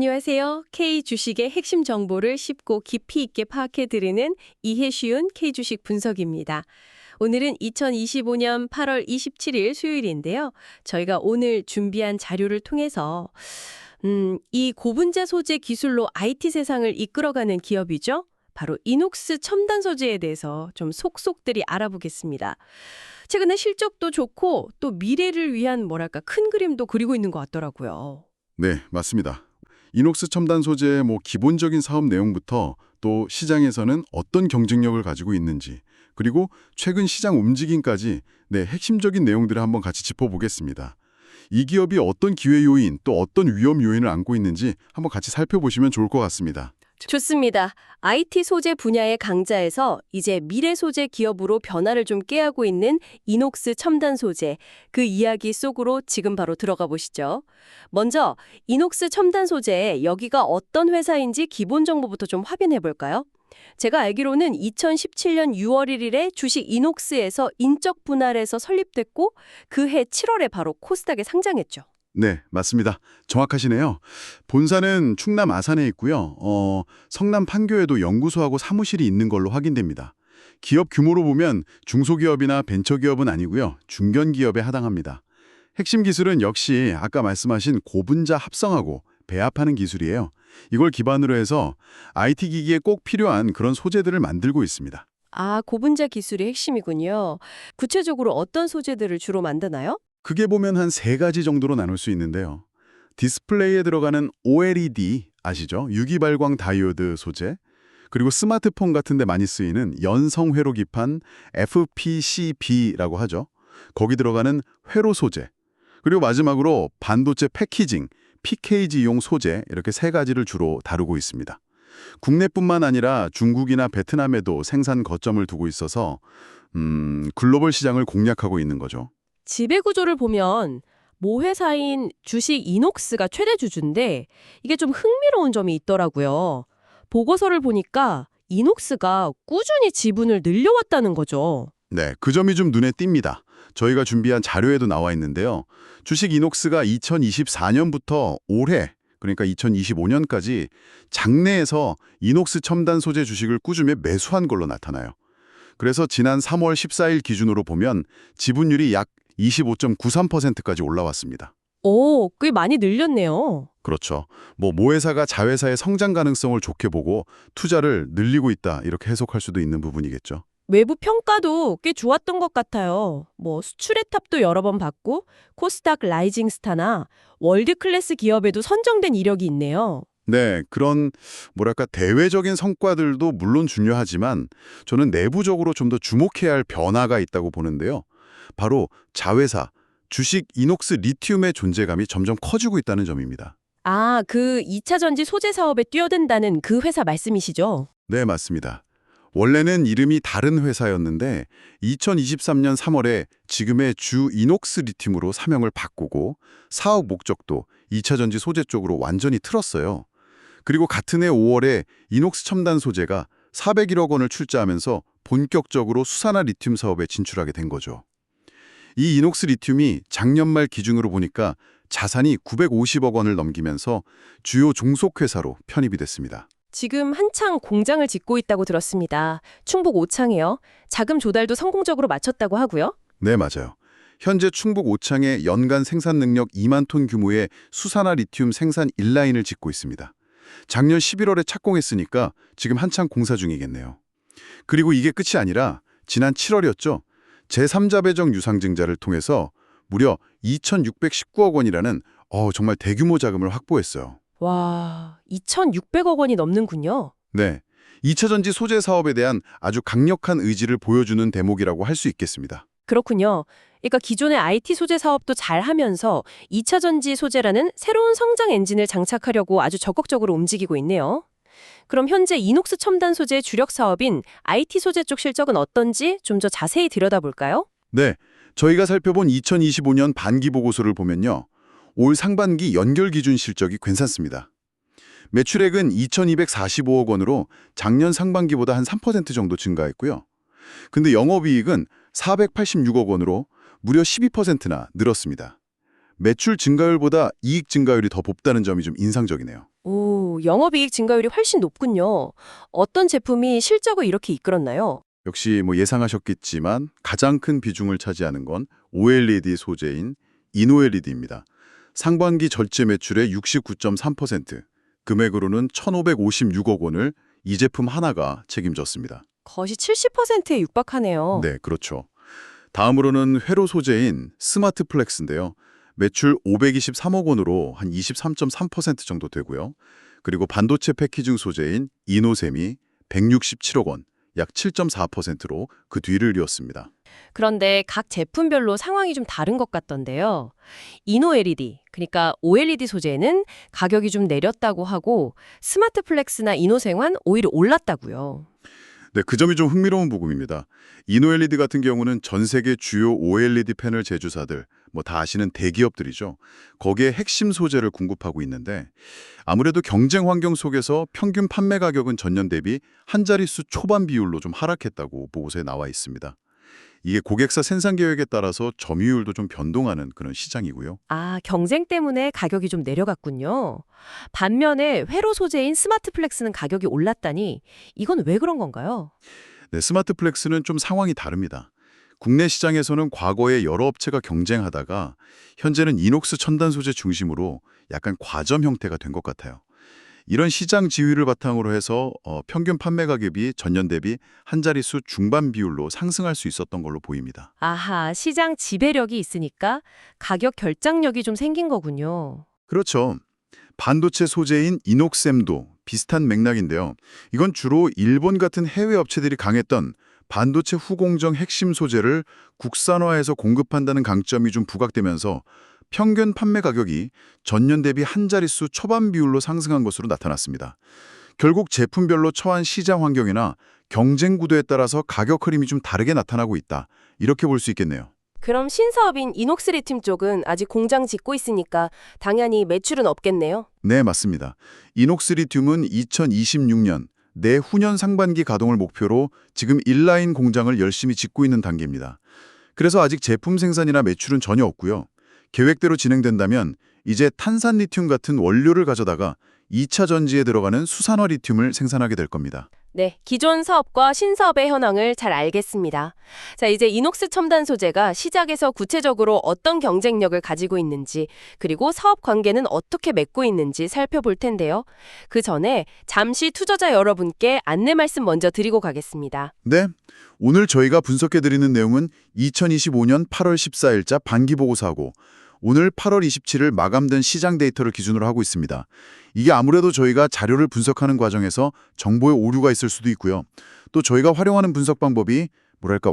안녕하세요. K 주식의 핵심 정보를 쉽고 깊이 있게 파악해 드리는 이해 쉬운 K 주식 분석입니다. 오늘은 2025년 8월 27일 수요일인데요. 저희가 오늘 준비한 자료를 통해서 이 고분자 소재 기술로 IT 세상을 이끌어가는 기업이죠. 바로 이녹스 첨단 소재에 대해서 좀 속속들이 알아보겠습니다. 최근에 실적도 좋고 또 미래를 위한 큰 그림도 그리고 있는 것 같더라고요. 네, 맞습니다. 이녹스 첨단 소재의 기본적인 사업 내용부터 또 시장에서는 어떤 경쟁력을 가지고 있는지, 그리고 최근 시장 움직임까지 핵심적인 내용들을 한번 같이 짚어보겠습니다. 이 기업이 어떤 기회 요인 또 어떤 위험 요인을 안고 있는지 한번 같이 살펴보시면 좋을 것 같습니다. 좋습니다. IT 소재 분야의 강자에서 이제 미래 소재 기업으로 변화를 좀 꾀하고 있는 이녹스 첨단 소재, 그 이야기 속으로 지금 바로 들어가 보시죠. 먼저 이녹스 첨단 소재, 여기가 어떤 회사인지 기본 정보부터 좀 확인해 볼까요? 제가 알기로는 2017년 6월 1일에 주식 이녹스에서 인적 분할해서 설립됐고 그 해 7월에 바로 코스닥에 상장했죠. 네, 맞습니다. 정확하시네요. 본사는 충남 아산에 있고요. 성남 판교에도 연구소하고 사무실이 있는 걸로 확인됩니다. 기업 규모로 보면 중소기업이나 벤처기업은 아니고요. 중견기업에 해당합니다. 핵심 기술은 역시 아까 말씀하신 고분자 합성하고 배합하는 기술이에요. 이걸 기반으로 해서 IT 기기에 꼭 필요한 그런 소재들을 만들고 있습니다. 아, 고분자 기술이 핵심이군요. 구체적으로 어떤 소재들을 주로 만드나요? 크게 보면 한 세 가지 정도로 나눌 수 있는데요. 디스플레이에 들어가는 OLED 아시죠? 유기발광 다이오드 소재, 그리고 스마트폰 같은 데 많이 쓰이는 연성 회로 기판 FPCB라고 하죠. 거기 들어가는 회로 소재, 그리고 마지막으로 반도체 패키징, PKG용 소재, 이렇게 세 가지를 주로 다루고 있습니다. 국내뿐만 아니라 중국이나 베트남에도 생산 거점을 두고 있어서 글로벌 시장을 공략하고 있는 거죠. 지배 구조를 보면 모 회사인 주식 이녹스가 최대 주주인데 이게 좀 흥미로운 점이 있더라고요. 보고서를 보니까 이녹스가 꾸준히 지분을 늘려왔다는 거죠. 네, 그 점이 좀 눈에 띕니다. 저희가 준비한 자료에도 나와 있는데요. 주식 이녹스가 2024년부터 올해, 그러니까 2025년까지 장내에서 이녹스 첨단 소재 주식을 꾸준히 매수한 걸로 나타나요. 그래서 지난 3월 14일 기준으로 보면 지분율이 약 25.93%까지 올라왔습니다. 오, 꽤 많이 늘렸네요. 그렇죠. 모 회사가 자회사의 성장 가능성을 좋게 보고 투자를 늘리고 있다, 이렇게 해석할 수도 있는 부분이겠죠. 외부 평가도 꽤 좋았던 것 같아요. 수출의 탑도 여러 번 받고 코스닥 라이징 스타나 월드 클래스 기업에도 선정된 이력이 있네요. 네, 그런 대외적인 성과들도 물론 중요하지만 저는 내부적으로 좀 더 주목해야 할 변화가 있다고 보는데요. 바로 자회사, 주식 이녹스 리튬의 존재감이 점점 커지고 있다는 점입니다. 아, 그 2차 전지 소재 사업에 뛰어든다는 그 회사 말씀이시죠? 네, 맞습니다. 원래는 이름이 다른 회사였는데 2023년 3월에 지금의 주 이녹스 리튬으로 사명을 바꾸고 사업 목적도 2차 전지 소재 쪽으로 완전히 틀었어요. 그리고 같은 해 5월에 이녹스 첨단 소재가 401억 원을 출자하면서 본격적으로 수산화 리튬 사업에 진출하게 된 거죠. 이 이녹스 리튬이 작년 말 기준으로 보니까 자산이 950억 원을 넘기면서 주요 종속회사로 편입이 됐습니다. 지금 한창 공장을 짓고 있다고 들었습니다. 충북 오창이요. 자금 조달도 성공적으로 마쳤다고 하고요. 네, 맞아요. 현재 충북 오창에 연간 생산 능력 2만 톤 규모의 수산화 리튬 생산 1라인을 짓고 있습니다. 작년 11월에 착공했으니까 지금 한창 공사 중이겠네요. 그리고 이게 끝이 아니라 지난 7월이었죠. 제3자 배정 유상증자를 통해서 무려 2,619억 원이라는 정말 대규모 자금을 확보했어요. 와, 2,600억 원이 넘는군요. 네, 2차 전지 소재 사업에 대한 아주 강력한 의지를 보여주는 대목이라고 할 수 있겠습니다. 그렇군요. 그러니까 기존의 IT 소재 사업도 잘 하면서 2차 전지 소재라는 새로운 성장 엔진을 장착하려고 아주 적극적으로 움직이고 있네요. 그럼 현재 이녹스 첨단 소재의 주력 사업인 IT 소재 쪽 실적은 어떤지 좀 더 자세히 들여다볼까요? 네, 저희가 살펴본 2025년 반기 보고서를 보면요. 올 상반기 연결 기준 실적이 괜찮습니다. 매출액은 2,245억 원으로 작년 상반기보다 한 3% 정도 증가했고요. 근데 영업이익은 486억 원으로 무려 12%나 늘었습니다. 매출 증가율보다 이익 증가율이 더 높다는 점이 좀 인상적이네요. 오, 영업이익 증가율이 훨씬 높군요. 어떤 제품이 실적을 이렇게 이끌었나요? 역시 예상하셨겠지만 가장 큰 비중을 차지하는 건 OLED 소재인 InnoLED입니다. 상반기 절제 매출의 69.3%, 금액으로는 1,556억 원을 이 제품 하나가 책임졌습니다. 거의 70%에 육박하네요. 네, 그렇죠. 다음으로는 회로 소재인 스마트 플렉스인데요. 매출 523억 원으로 한 23.3% 정도 되고요. 그리고 반도체 패키징 소재인 이노셈이 167억 원, 약 7.4%로 그 뒤를 이었습니다. 그런데 각 제품별로 상황이 좀 다른 것 같던데요. 이노 LED, 그러니까 OLED 소재는 가격이 좀 내렸다고 하고 스마트 플렉스나 이노생환 오히려 올랐다고요. 네, 그 점이 좀 흥미로운 부분입니다. 이노LED 같은 경우는 전 세계 주요 OLED 패널 제조사들, 다 아시는 대기업들이죠. 거기에 핵심 소재를 공급하고 있는데 아무래도 경쟁 환경 속에서 평균 판매 가격은 전년 대비 한 자릿수 초반 비율로 좀 하락했다고 보고서에 나와 있습니다. 이게 고객사 생산 계획에 따라서 점유율도 좀 변동하는 그런 시장이고요. 아, 경쟁 때문에 가격이 좀 내려갔군요. 반면에 회로 소재인 스마트 플렉스는 가격이 올랐다니 이건 왜 그런 건가요? 네, 스마트 플렉스는 좀 상황이 다릅니다. 국내 시장에서는 과거에 여러 업체가 경쟁하다가 현재는 이녹스 첨단 소재 중심으로 약간 과점 형태가 된 것 같아요. 이런 시장 지위를 바탕으로 해서 평균 판매 가격이 전년 대비 한 자릿수 중반 비율로 상승할 수 있었던 걸로 보입니다. 아하, 시장 지배력이 있으니까 가격 결정력이 좀 생긴 거군요. 그렇죠. 반도체 소재인 이녹셈도 비슷한 맥락인데요. 이건 주로 일본 같은 해외 업체들이 강했던 반도체 후공정 핵심 소재를 국산화해서 공급한다는 강점이 좀 부각되면서 평균 판매 가격이 전년 대비 한 자릿수 초반 비율로 상승한 것으로 나타났습니다. 결국 제품별로 처한 시장 환경이나 경쟁 구도에 따라서 가격 흐름이 좀 다르게 나타나고 있다. 이렇게 볼 수 있겠네요. 그럼 신사업인 이녹스 리튬 쪽은 아직 공장 짓고 있으니까 당연히 매출은 없겠네요. 네, 맞습니다. 이녹스 리튬은 2026년 내후년 상반기 가동을 목표로 지금 인라인 공장을 열심히 짓고 있는 단계입니다. 그래서 아직 제품 생산이나 매출은 전혀 없고요. 계획대로 진행된다면 이제 탄산 리튬 같은 원료를 가져다가 2차 전지에 들어가는 수산화 리튬을 생산하게 될 겁니다. 네, 기존 사업과 신사업의 현황을 잘 알겠습니다. 자, 이제 이녹스 첨단 소재가 시장에서 구체적으로 어떤 경쟁력을 가지고 있는지, 그리고 사업 관계는 어떻게 맺고 있는지 살펴볼 텐데요. 그 전에 잠시 투자자 여러분께 안내 말씀 먼저 드리고 가겠습니다. 네, 오늘 저희가 분석해드리는 내용은 2025년 8월 14일자 반기보고서하고 오늘 8월 27일 마감된 시장 데이터를 기준으로 하고 있습니다. 이게 아무래도 저희가 자료를 분석하는 과정에서 정보의 오류가 있을 수도 있고요. 또 저희가 활용하는 분석 방법이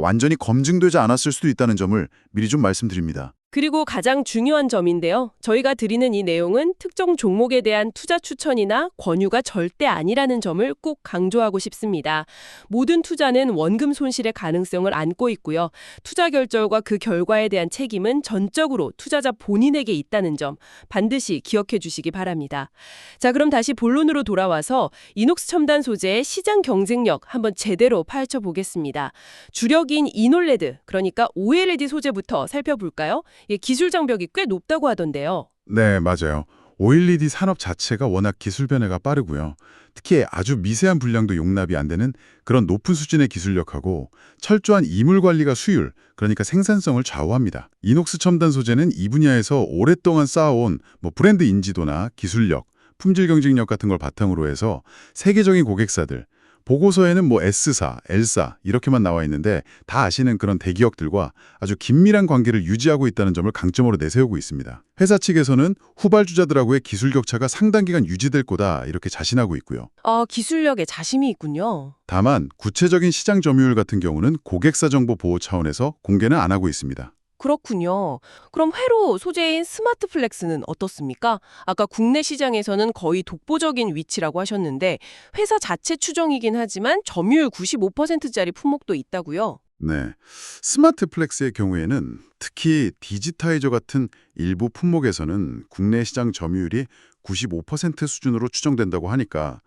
완전히 검증되지 않았을 수도 있다는 점을 미리 좀 말씀드립니다. 그리고 가장 중요한 점인데요. 저희가 드리는 이 내용은 특정 종목에 대한 투자 추천이나 권유가 절대 아니라는 점을 꼭 강조하고 싶습니다. 모든 투자는 원금 손실의 가능성을 안고 있고요. 투자 결정과 그 결과에 대한 책임은 전적으로 투자자 본인에게 있다는 점 반드시 기억해 주시기 바랍니다. 자, 그럼 다시 본론으로 돌아와서 이녹스 첨단 소재의 시장 경쟁력 한번 제대로 파헤쳐 보겠습니다. 주력인 이놀레드, 그러니까 OLED 소재부터 살펴볼까요? 기술 장벽이 꽤 높다고 하던데요. 네, 맞아요. OLED 산업 자체가 워낙 기술 변화가 빠르고요. 특히 아주 미세한 분량도 용납이 안 되는 그런 높은 수준의 기술력하고 철저한 이물 관리가 수율, 그러니까 생산성을 좌우합니다. 이녹스 첨단 소재는 이 분야에서 오랫동안 쌓아온 브랜드 인지도나 기술력, 품질 경쟁력 같은 걸 바탕으로 해서 세계적인 고객사들, 보고서에는 S사, L사 이렇게만 나와 있는데 다 아시는 그런 대기업들과 아주 긴밀한 관계를 유지하고 있다는 점을 강점으로 내세우고 있습니다. 회사 측에서는 후발주자들하고의 기술 격차가 상당 기간 유지될 거다 이렇게 자신하고 있고요. 기술력에 자신이 있군요. 다만 구체적인 시장 점유율 같은 경우는 고객사 정보 보호 차원에서 공개는 안 하고 있습니다. 그렇군요. 그럼 회로 소재인 스마트 플렉스는 어떻습니까? 아까 국내 시장에서는 거의 독보적인 위치라고 하셨는데 회사 자체 추정이긴 하지만 점유율 95%짜리 품목도 있다고요? 네, 스마트 플렉스의 경우에는 특히 디지타이저 같은 일부 품목에서는 국내 시장 점유율이 95% 수준으로 추정된다고 하니까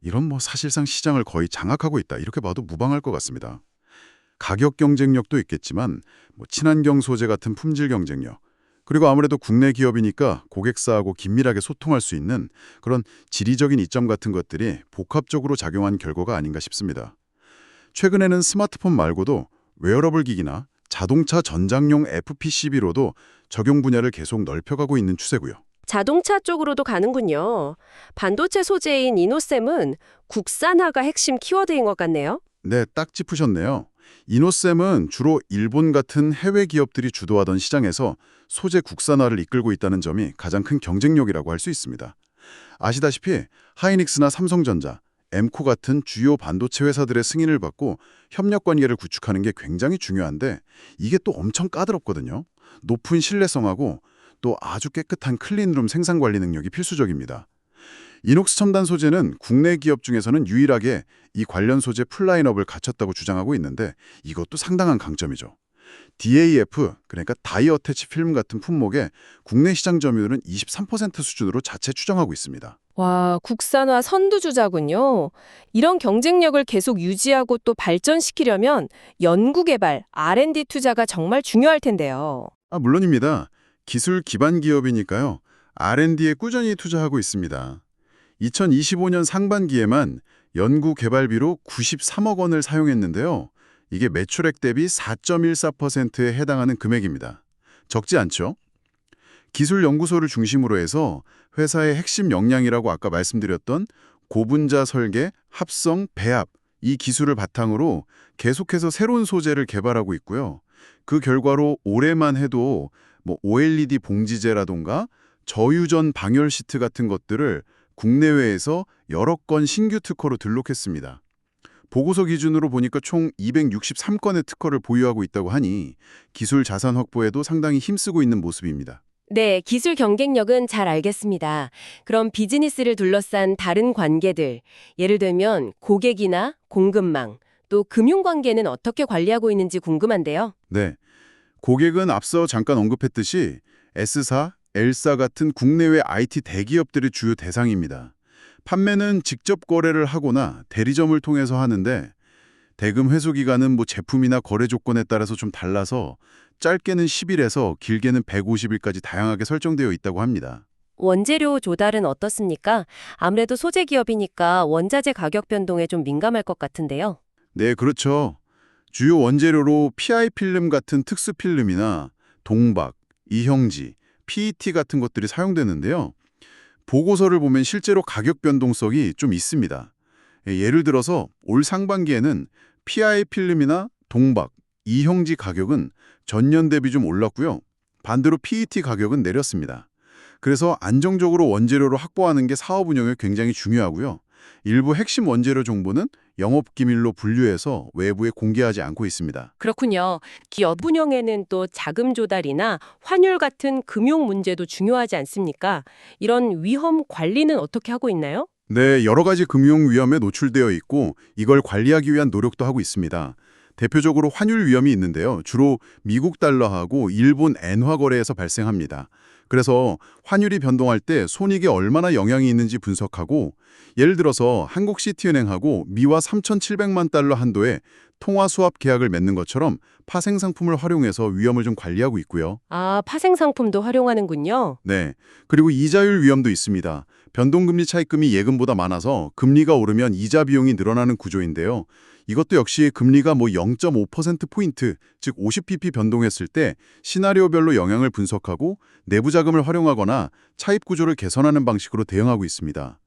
이런 사실상 시장을 거의 장악하고 있다 이렇게 봐도 무방할 것 같습니다. 가격 경쟁력도 있겠지만 친환경 소재 같은 품질 경쟁력, 그리고 아무래도 국내 기업이니까 고객사하고 긴밀하게 소통할 수 있는 그런 지리적인 이점 같은 것들이 복합적으로 작용한 결과가 아닌가 싶습니다. 최근에는 스마트폰 말고도 웨어러블 기기나 자동차 전장용 FPCB로도 적용 분야를 계속 넓혀가고 있는 추세고요. 자동차 쪽으로도 가는군요. 반도체 소재인 이노셈은 국산화가 핵심 키워드인 것 같네요. 네, 딱 짚으셨네요. 이노셈은 주로 일본 같은 해외 기업들이 주도하던 시장에서 소재 국산화를 이끌고 있다는 점이 가장 큰 경쟁력이라고 할 수 있습니다. 아시다시피 하이닉스나 삼성전자, 엠코 같은 주요 반도체 회사들의 승인을 받고 협력 관계를 구축하는 게 굉장히 중요한데 이게 또 엄청 까다롭거든요. 높은 신뢰성하고 또 아주 깨끗한 클린룸 생산 관리 능력이 필수적입니다. 이녹스 첨단 소재는 국내 기업 중에서는 유일하게 이 관련 소재 풀라인업을 갖췄다고 주장하고 있는데 이것도 상당한 강점이죠. DAF, 그러니까 다이 어태치 필름 같은 품목의 국내 시장 점유율은 23% 수준으로 자체 추정하고 있습니다. 와, 국산화 선두주자군요. 이런 경쟁력을 계속 유지하고 또 발전시키려면 연구개발, R&D 투자가 정말 중요할 텐데요. 물론입니다. 기술 기반 기업이니까요. R&D에 꾸준히 투자하고 있습니다. 2025년 상반기에만 연구 개발비로 93억 원을 사용했는데요. 이게 매출액 대비 4.14%에 해당하는 금액입니다. 적지 않죠? 기술 연구소를 중심으로 해서 회사의 핵심 역량이라고 아까 말씀드렸던 고분자 설계, 합성, 배합, 이 기술을 바탕으로 계속해서 새로운 소재를 개발하고 있고요. 그 결과로 올해만 해도 OLED 봉지재라던가 저유전 방열 시트 같은 것들을 국내외에서 여러 건 신규 특허로 등록했습니다. 보고서 기준으로 보니까 총 263건의 특허를 보유하고 있다고 하니 기술 자산 확보에도 상당히 힘쓰고 있는 모습입니다. 네, 기술 경쟁력은 잘 알겠습니다. 그럼 비즈니스를 둘러싼 다른 관계들, 예를 들면 고객이나 공급망, 또 금융관계는 어떻게 관리하고 있는지 궁금한데요. 네, 고객은 앞서 잠깐 언급했듯이 S사, L사 같은 국내외 IT 대기업들이 주요 대상입니다. 판매는 직접 거래를 하거나 대리점을 통해서 하는데 대금 회수 기간은 제품이나 거래 조건에 따라서 좀 달라서 짧게는 10일에서 길게는 150일까지 다양하게 설정되어 있다고 합니다. 원재료 조달은 어떻습니까? 아무래도 소재 기업이니까 원자재 가격 변동에 좀 민감할 것 같은데요. 네, 그렇죠. 주요 원재료로 PI 필름 같은 특수 필름이나 동박, 이형지, PET 같은 것들이 사용되는데요. 보고서를 보면 실제로 가격 변동성이 좀 있습니다. 예를 들어서 올 상반기에는 PI 필름이나 동박, 이형지 가격은 전년 대비 좀 올랐고요. 반대로 PET 가격은 내렸습니다. 그래서 안정적으로 원재료를 확보하는 게 사업 운영에 굉장히 중요하고요. 일부 핵심 원재료 정보는 영업기밀로 분류해서 외부에 공개하지 않고 있습니다. 그렇군요. 기업 운영에는 또 자금 조달이나 환율 같은 금융 문제도 중요하지 않습니까? 이런 위험 관리는 어떻게 하고 있나요? 네, 여러 가지 금융 위험에 노출되어 있고 이걸 관리하기 위한 노력도 하고 있습니다. 대표적으로 환율 위험이 있는데요. 주로 미국 달러하고 일본 엔화 거래에서 발생합니다. 그래서 환율이 변동할 때 손익에 얼마나 영향이 있는지 분석하고 예를 들어서 한국시티은행하고 미화 3,700만 달러 한도의 통화 수합 계약을 맺는 것처럼 파생 상품을 활용해서 위험을 좀 관리하고 있고요. 아, 파생 상품도 활용하는군요. 네, 그리고 이자율 위험도 있습니다. 변동금리 차입금이 예금보다 많아서 금리가 오르면 이자 비용이 늘어나는 구조인데요. 이것도 역시 금리가 0.5%포인트, 즉 50bp 변동했을 때 시나리오별로 영향을 분석하고 내부 자금을 활용하거나 차입 구조를 개선하는 방식으로 대응하고 있습니다.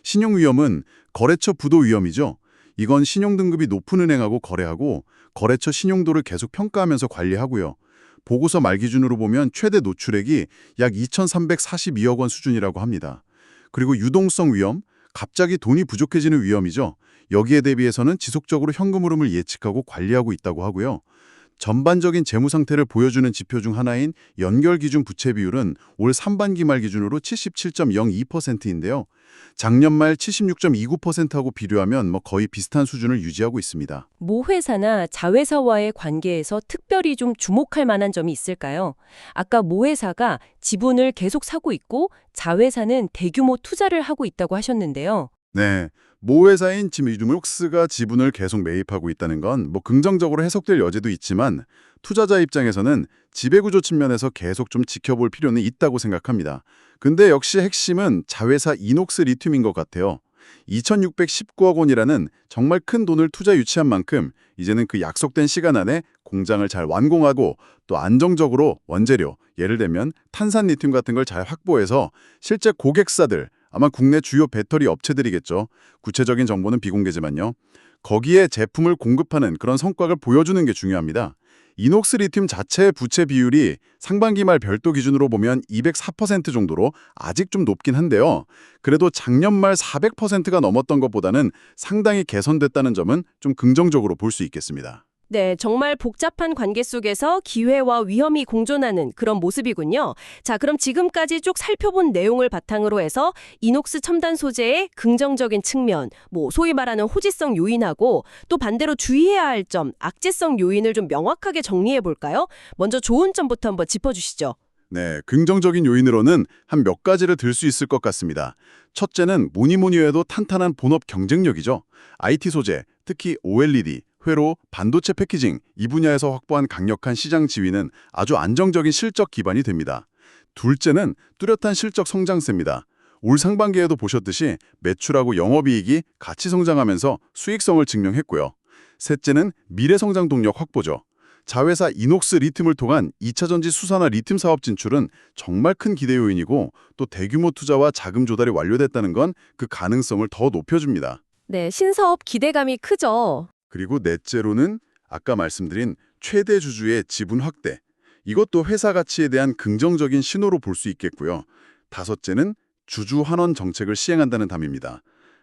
신용 위험은 거래처 부도 위험이죠. 이건 신용 등급이 높은 은행하고 거래하고 거래처 신용도를 계속 평가하면서 관리하고요. 보고서 말 기준으로 보면 최대 노출액이 약 2,342억 원 수준이라고 합니다. 그리고 유동성 위험, 갑자기 돈이 부족해지는 위험이죠. 여기에 대비해서는 지속적으로 현금 흐름을 예측하고 관리하고 있다고 하고요. 전반적인 재무 상태를 보여주는 지표 중 하나인 연결기준 부채 비율은 올 상반기 말 기준으로 77.02%인데요. 작년 말 76.29%하고 비교하면 거의 비슷한 수준을 유지하고 있습니다. 모 회사나 자회사와의 관계에서 특별히 좀 주목할 만한 점이 있을까요? 아까 모 회사가 지분을 계속 사고 있고 자회사는 대규모 투자를 하고 있다고 하셨는데요. 네, 모 회사인 지뮤록스가 지분을 계속 매입하고 있다는 건 긍정적으로 해석될 여지도 있지만 투자자 입장에서는 지배구조 측면에서 계속 좀 지켜볼 필요는 있다고 생각합니다. 근데 역시 핵심은 자회사 이녹스 리튬인 것 같아요. 2,619억 원이라는 정말 큰 돈을 투자 유치한 만큼 이제는 그 약속된 시간 안에 공장을 잘 완공하고 또 안정적으로 원재료, 예를 들면 탄산 리튬 같은 걸 잘 확보해서 실제 고객사들, 아마 국내 주요 배터리 업체들이겠죠. 구체적인 정보는 비공개지만요. 거기에 제품을 공급하는 그런 성과를 보여주는 게 중요합니다. 이녹스 리튬 자체의 부채 비율이 상반기 말 별도 기준으로 보면 204% 정도로 아직 좀 높긴 한데요. 그래도 작년 말 400%가 넘었던 것보다는 상당히 개선됐다는 점은 좀 긍정적으로 볼 수 있겠습니다. 네, 정말 복잡한 관계 속에서 기회와 위험이 공존하는 그런 모습이군요. 자, 그럼 지금까지 쭉 살펴본 내용을 바탕으로 해서 이녹스 첨단 소재의 긍정적인 측면, 소위 말하는 호지성 요인하고 또 반대로 주의해야 할 점, 악재성 요인을 좀 명확하게 정리해 볼까요? 먼저 좋은 점부터 한번 짚어주시죠. 네, 긍정적인 요인으로는 한 몇 가지를 들 수 있을 것 같습니다. 첫째는 뭐니 해도 탄탄한 본업 경쟁력이죠. IT 소재, 특히 OLED, 회로, 반도체 패키징 이 분야에서 확보한 강력한 시장 지위는 아주 안정적인 실적 기반이 됩니다. 둘째는 뚜렷한 실적 성장세입니다. 올 상반기에도 보셨듯이 매출하고 영업이익이 같이 성장하면서 수익성을 증명했고요. 셋째는 미래 성장 동력 확보죠. 자회사 이녹스 리튬을 통한 2차 전지 수산화 리튬 사업 진출은 정말 큰 기대 요인이고 또 대규모 투자와 자금 조달이 완료됐다는 건 그 가능성을 더 높여줍니다. 네, 신사업 기대감이 크죠. 그리고 넷째로는 아까 말씀드린 최대 주주의 지분 확대. 이것도 회사 가치에 대한 긍정적인 신호로 볼 수 있겠고요. 다섯째는 주주 환원 정책을 시행한다는 담입니다.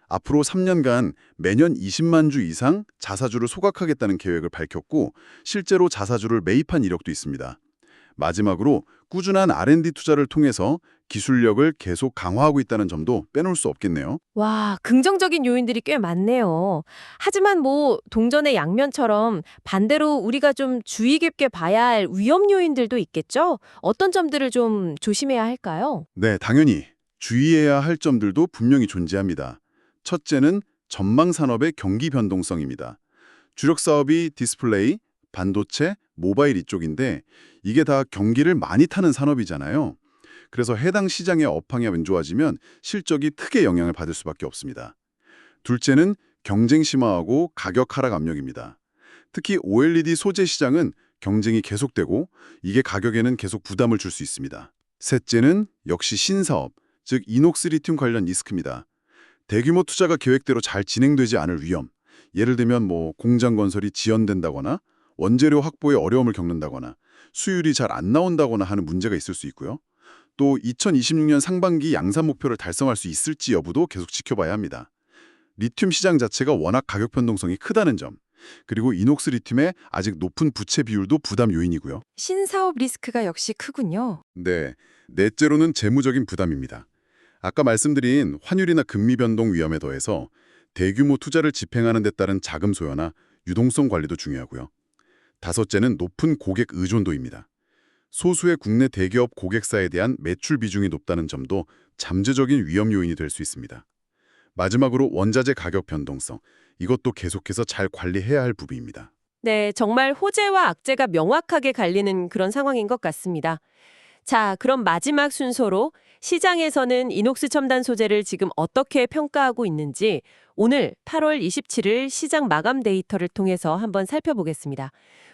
앞으로 3년간 매년 20만 주 이상 자사주를 소각하겠다는 계획을 밝혔고 실제로 자사주를 매입한 이력도 있습니다. 마지막으로 꾸준한 R&D 투자를 통해서 기술력을 계속 강화하고 있다는 점도 빼놓을 수 없겠네요. 와, 긍정적인 요인들이 꽤 많네요. 하지만 동전의 양면처럼 반대로 우리가 좀 주의 깊게 봐야 할 위험 요인들도 있겠죠? 어떤 점들을 좀 조심해야 할까요? 네, 당연히 주의해야 할 점들도 분명히 존재합니다. 첫째는 전망 산업의 경기 변동성입니다. 주력 사업이 디스플레이, 반도체, 모바일 이쪽인데 이게 다 경기를 많이 타는 산업이잖아요. 그래서 해당 시장의 업황이 안 좋아지면 실적이 크게 영향을 받을 수밖에 없습니다. 둘째는 경쟁 심화하고 가격 하락 압력입니다. 특히 OLED 소재 시장은 경쟁이 계속되고 이게 가격에는 계속 부담을 줄 수 있습니다. 셋째는 역시 신사업, 즉 이녹스 리튬 관련 리스크입니다. 대규모 투자가 계획대로 잘 진행되지 않을 위험, 예를 들면 공장 건설이 지연된다거나 원재료 확보에 어려움을 겪는다거나 수율이 잘 안 나온다거나 하는 문제가 있을 수 있고요. 또 2026년 상반기 양산 목표를 달성할 수 있을지 여부도 계속 지켜봐야 합니다. 리튬 시장 자체가 워낙 가격 변동성이 크다는 점, 그리고 이녹스 리튬의 아직 높은 부채 비율도 부담 요인이고요. 신사업 리스크가 역시 크군요. 네, 넷째로는 재무적인 부담입니다. 아까 말씀드린 환율이나 금리 변동 위험에 더해서 대규모 투자를 집행하는 데 따른 자금 소요나 유동성 관리도 중요하고요. 다섯째는 높은 고객 의존도입니다. 소수의 국내 대기업 고객사에 대한 매출 비중이 높다는 점도 잠재적인 위험 요인이 될 수 있습니다. 마지막으로 원자재 가격 변동성, 이것도 계속해서 잘 관리해야 할 부분입니다. 네, 정말 호재와 악재가 명확하게 갈리는 그런 상황인 것 같습니다. 자, 그럼 마지막 순서로 시장에서는 이녹스 첨단 소재를 지금 어떻게 평가하고 있는지 오늘 8월 27일 시장 마감 데이터를 통해서 한번 살펴보겠습니다.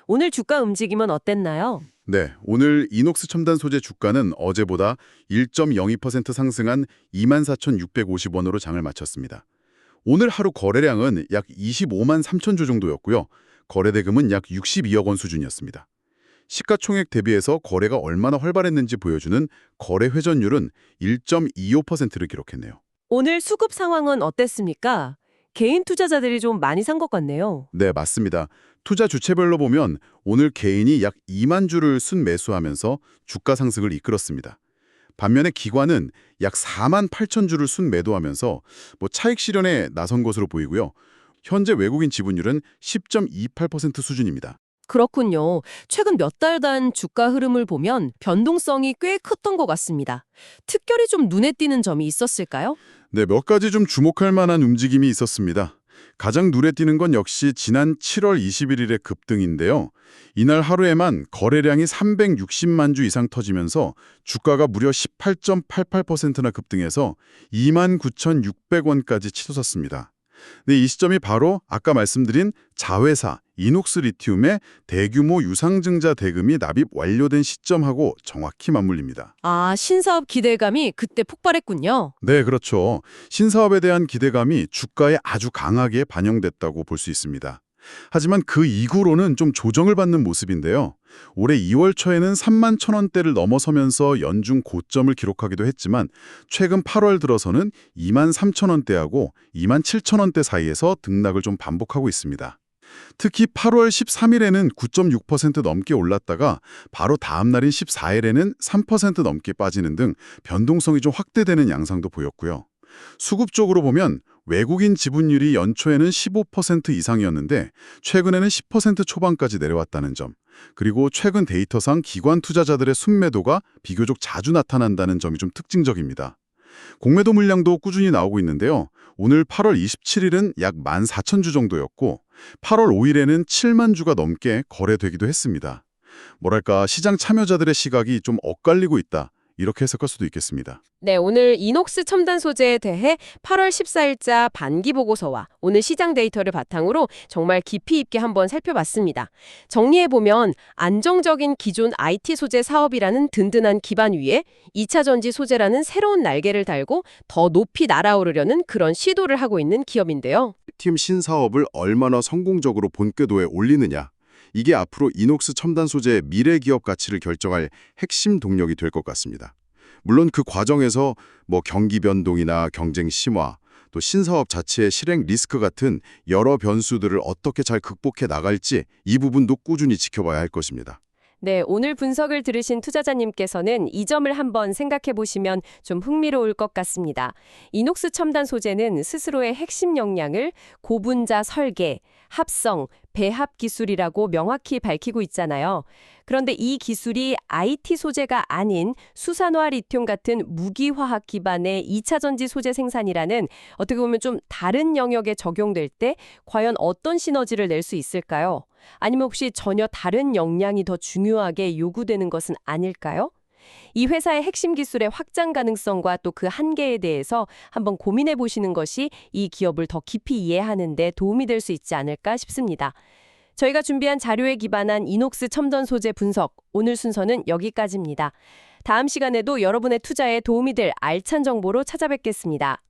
오늘 주가 움직임은 어땠나요? 네, 오늘 이녹스 첨단 소재 주가는 어제보다 1.02% 상승한 24,650원으로 장을 마쳤습니다. 오늘 하루 거래량은 약 25만 3천 주 정도였고요. 거래대금은 약 62억 원 수준이었습니다. 시가총액 대비해서 거래가 얼마나 활발했는지 보여주는 거래 회전율은 1.25%를 기록했네요. 오늘 수급 상황은 어땠습니까? 개인 투자자들이 좀 많이 산 것 같네요. 네, 맞습니다. 투자 주체별로 보면 오늘 개인이 약 2만 주를 순매수하면서 주가 상승을 이끌었습니다. 반면에 기관은 약 4만 8천 주를 순매도하면서 차익 실현에 나선 것으로 보이고요. 현재 외국인 지분율은 10.28% 수준입니다. 그렇군요. 최근 몇 달간 주가 흐름을 보면 변동성이 꽤 컸던 것 같습니다. 특별히 좀 눈에 띄는 점이 있었을까요? 네, 몇 가지 좀 주목할 만한 움직임이 있었습니다. 가장 눈에 띄는 건 역시 지난 7월 21일의 급등인데요. 이날 하루에만 거래량이 360만 주 이상 터지면서 주가가 무려 18.88%나 급등해서 29,600원까지 치솟았습니다. 네, 이 시점이 바로 아까 말씀드린 자회사 이녹스 리튬의 대규모 유상증자 대금이 납입 완료된 시점하고 정확히 맞물립니다. 아, 신사업 기대감이 그때 폭발했군요. 네, 그렇죠. 신사업에 대한 기대감이 주가에 아주 강하게 반영됐다고 볼 수 있습니다. 하지만 그 이후로는 좀 조정을 받는 모습인데요. 올해 2월 초에는 3만 1,000원대를 넘어서면서 연중 고점을 기록하기도 했지만 최근 8월 들어서는 2만 3,000원대하고 2만 7,000원대 사이에서 등락을 좀 반복하고 있습니다. 특히 8월 13일에는 9.6% 넘게 올랐다가 바로 다음 날인 14일에는 3% 넘게 빠지는 등 변동성이 좀 확대되는 양상도 보였고요. 수급 쪽으로 보면 외국인 지분율이 연초에는 15% 이상이었는데 최근에는 10% 초반까지 내려왔다는 점, 그리고 최근 데이터상 기관 투자자들의 순매도가 비교적 자주 나타난다는 점이 좀 특징적입니다. 공매도 물량도 꾸준히 나오고 있는데요. 오늘 8월 27일은 약 14,000주 정도였고 8월 5일에는 7만 주가 넘게 거래되기도 했습니다. 뭐랄까 시장 참여자들의 시각이 좀 엇갈리고 있다. 이렇게 해석할 수도 있겠습니다. 네, 오늘 이녹스 첨단 소재에 대해 8월 14일자 반기 보고서와 오늘 시장 데이터를 바탕으로 정말 깊이 있게 한번 살펴봤습니다. 정리해보면 안정적인 기존 IT 소재 사업이라는 든든한 기반 위에 2차 전지 소재라는 새로운 날개를 달고 더 높이 날아오르려는 그런 시도를 하고 있는 기업인데요. 팀 신사업을 얼마나 성공적으로 본궤도에 올리느냐. 이게 앞으로 이녹스 첨단 소재의 미래 기업 가치를 결정할 핵심 동력이 될 것 같습니다. 물론 그 과정에서 경기 변동이나 경쟁 심화, 또 신사업 자체의 실행 리스크 같은 여러 변수들을 어떻게 잘 극복해 나갈지 이 부분도 꾸준히 지켜봐야 할 것입니다. 네, 오늘 분석을 들으신 투자자님께서는 이 점을 한번 생각해 보시면 좀 흥미로울 것 같습니다. 이녹스 첨단 소재는 스스로의 핵심 역량을 고분자 설계, 합성, 배합 기술이라고 명확히 밝히고 있잖아요. 그런데 이 기술이 IT 소재가 아닌 수산화 리튬 같은 무기화학 기반의 2차 전지 소재 생산이라는 어떻게 보면 좀 다른 영역에 적용될 때 과연 어떤 시너지를 낼 수 있을까요? 아니면 혹시 전혀 다른 역량이 더 중요하게 요구되는 것은 아닐까요? 이 회사의 핵심 기술의 확장 가능성과 또 그 한계에 대해서 한번 고민해 보시는 것이 이 기업을 더 깊이 이해하는 데 도움이 될 수 있지 않을까 싶습니다. 저희가 준비한 자료에 기반한 이녹스 첨단 소재 분석, 오늘 순서는 여기까지입니다. 다음 시간에도 여러분의 투자에 도움이 될 알찬 정보로 찾아뵙겠습니다.